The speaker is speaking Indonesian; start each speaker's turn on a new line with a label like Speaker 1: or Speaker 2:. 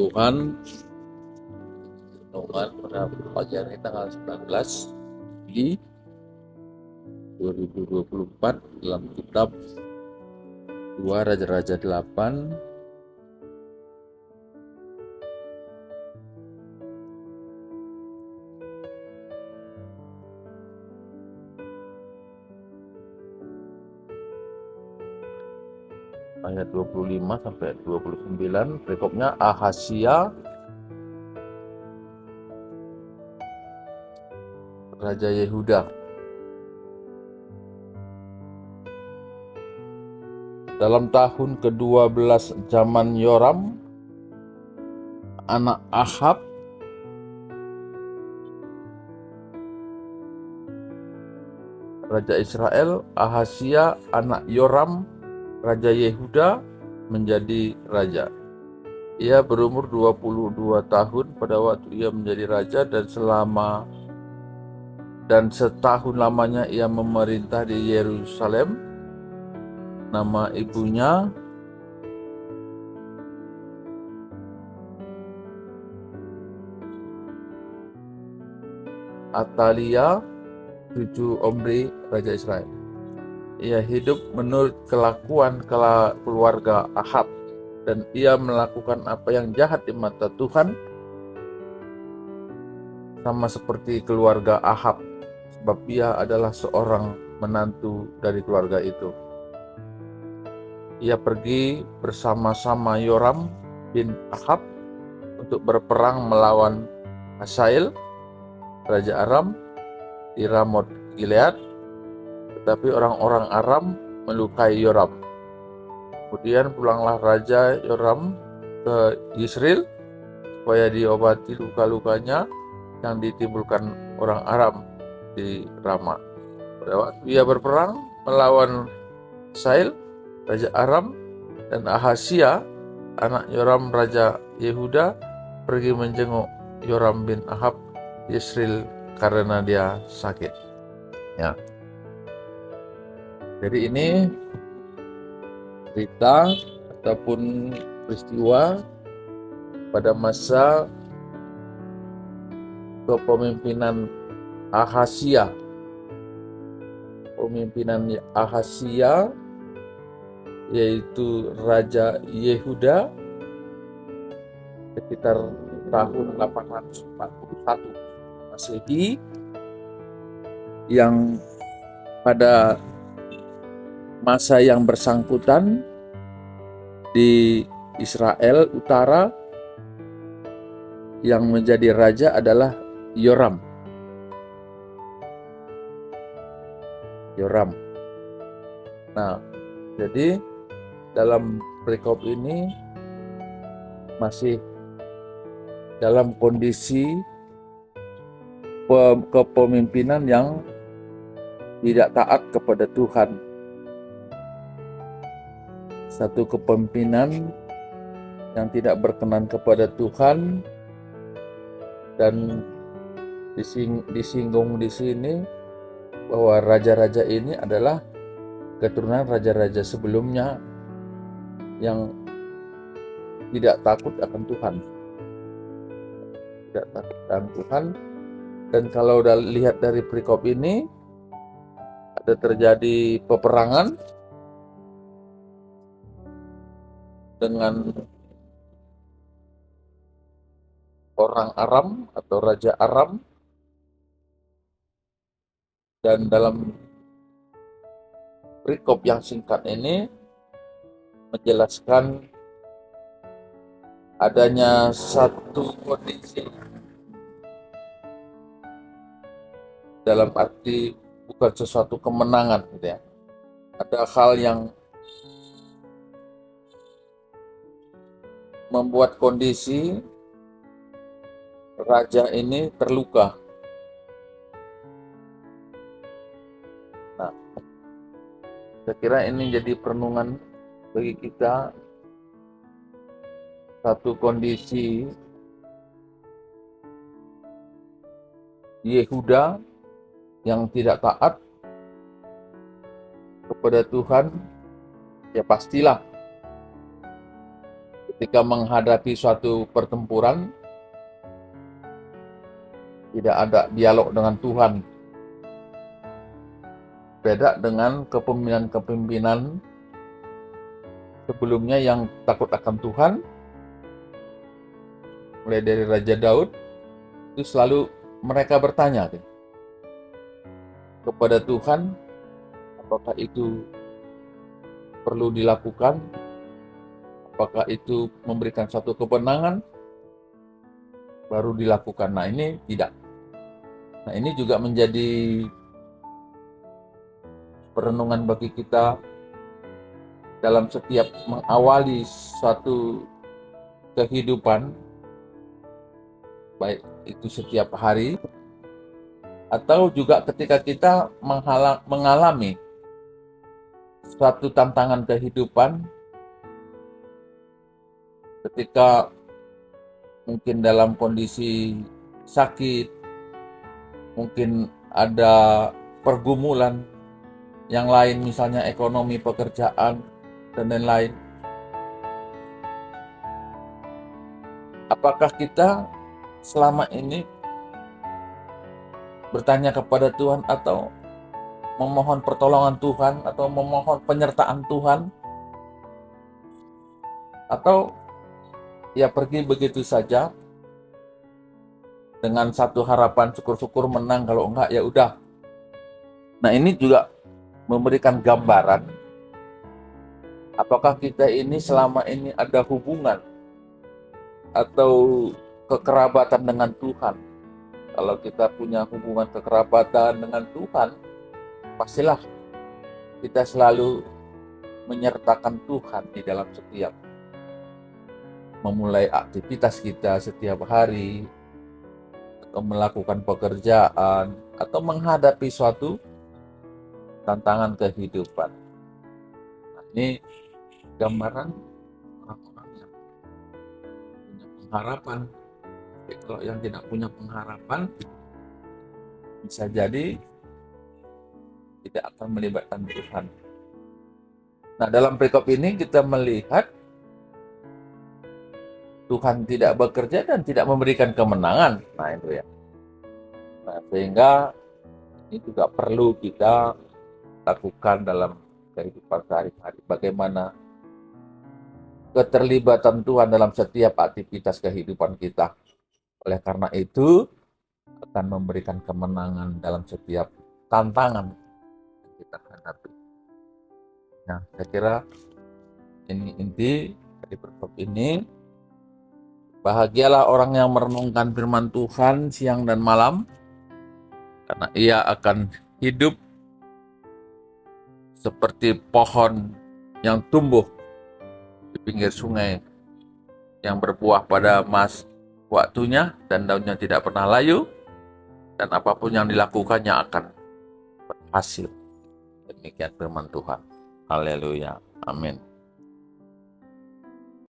Speaker 1: Tuhan, renungan pada pagi hari tanggal 19 Juli 2024 dalam kitab 2 Raja-Raja 8 ayat 25 sampai 29. Berikutnya Ahazia Raja Yehuda. Dalam tahun ke-12 zaman Yoram, anak Ahab, Raja Israel, Ahazia anak Yoram, Raja Yehuda menjadi raja. Ia berumur 22 tahun pada waktu ia menjadi raja, dan setahun lamanya ia memerintah di Yerusalem. Nama ibunya Atalia, cucu Omri, Raja Israel. Ia hidup menurut kelakuan keluarga Ahab, dan ia melakukan apa yang jahat di mata Tuhan, sama seperti keluarga Ahab, sebab ia adalah seorang menantu dari keluarga itu. Ia pergi bersama-sama Yoram bin Ahab untuk berperang melawan Hazael, Raja Aram, di Ramot Gilead, tetapi orang-orang Aram melukai Yoram. Kemudian pulanglah Raja Yoram ke Yisrael supaya diobati luka-lukanya yang ditimbulkan orang Aram di Rama. Pada waktu ia berperang melawan Hazael, Raja Aram, dan Ahazia, anak Yoram Raja Yehuda, pergi menjenguk Yoram bin Ahab di Yisrael karena dia sakit. Ya. Jadi ini cerita ataupun peristiwa pada masa kepemimpinan Ahazia. Pemimpinan Ahazia yaitu Raja Yehuda sekitar tahun 841 Masehi, yang pada masa yang bersangkutan di Israel Utara yang menjadi raja adalah Yoram. Nah, jadi dalam perikop ini masih dalam kondisi kepemimpinan yang tidak taat kepada Tuhan. Satu kepemimpinan yang tidak berkenan kepada Tuhan, dan disinggung di sini bahwa raja-raja ini adalah keturunan raja-raja sebelumnya yang tidak takut akan Tuhan. Tidak takut akan Tuhan. Dan kalau udah lihat dari perikop ini, ada terjadi peperangan dengan orang Aram atau Raja Aram, dan dalam perikop yang singkat ini menjelaskan adanya satu kondisi, dalam arti bukan sesuatu kemenangan gitu ya. Ada hal yang membuat kondisi raja ini terluka. Nah, saya kira ini jadi perenungan bagi kita, satu kondisi Yehuda yang tidak taat kepada Tuhan, ya pastilah ketika menghadapi suatu pertempuran, tidak ada dialog dengan Tuhan. Beda dengan kepemimpinan-kepemimpinan sebelumnya yang takut akan Tuhan, mulai dari Raja Daud, itu selalu mereka bertanya kepada Tuhan, apakah itu perlu dilakukan, apakah itu memberikan suatu kebenangan, baru dilakukan. Nah ini tidak. Nah ini juga menjadi perenungan bagi kita dalam setiap mengawali suatu kehidupan, baik itu setiap hari, atau juga ketika kita mengalami suatu tantangan kehidupan, ketika mungkin dalam kondisi sakit, mungkin ada pergumulan yang lain, misalnya ekonomi, pekerjaan, dan lain-lain. Apakah kita selama ini bertanya kepada Tuhan atau memohon pertolongan Tuhan atau memohon penyertaan Tuhan, atau ya pergi begitu saja dengan satu harapan syukur-syukur menang, kalau enggak ya udah. Nah ini juga memberikan gambaran apakah kita ini selama ini ada hubungan atau kekerabatan dengan Tuhan. Kalau kita punya hubungan kekerabatan dengan Tuhan, pastilah kita selalu menyertakan Tuhan di dalam setiap memulai aktivitas kita setiap hari, atau melakukan pekerjaan, atau menghadapi suatu tantangan kehidupan. Nah, ini gambaran orang-orang yang punya pengharapan. Tapi kalau yang tidak punya pengharapan, bisa jadi tidak akan melibatkan Tuhan. Nah, dalam perikop ini kita melihat Tuhan tidak bekerja dan tidak memberikan kemenangan. Nah, itu ya. Nah, sehingga ini juga perlu kita lakukan dalam kehidupan sehari-hari. Bagaimana keterlibatan Tuhan dalam setiap aktivitas kehidupan kita. Oleh karena itu, akan memberikan kemenangan dalam setiap tantangan yang kita hadapi. Nah, saya kira ini inti dari perikop ini. Bahagialah orang yang merenungkan firman Tuhan siang dan malam, karena ia akan hidup seperti pohon yang tumbuh di pinggir sungai, yang berbuah pada waktunya dan daunnya tidak pernah layu, dan apapun yang dilakukannya akan berhasil. Demikian firman Tuhan. Haleluya. Amin.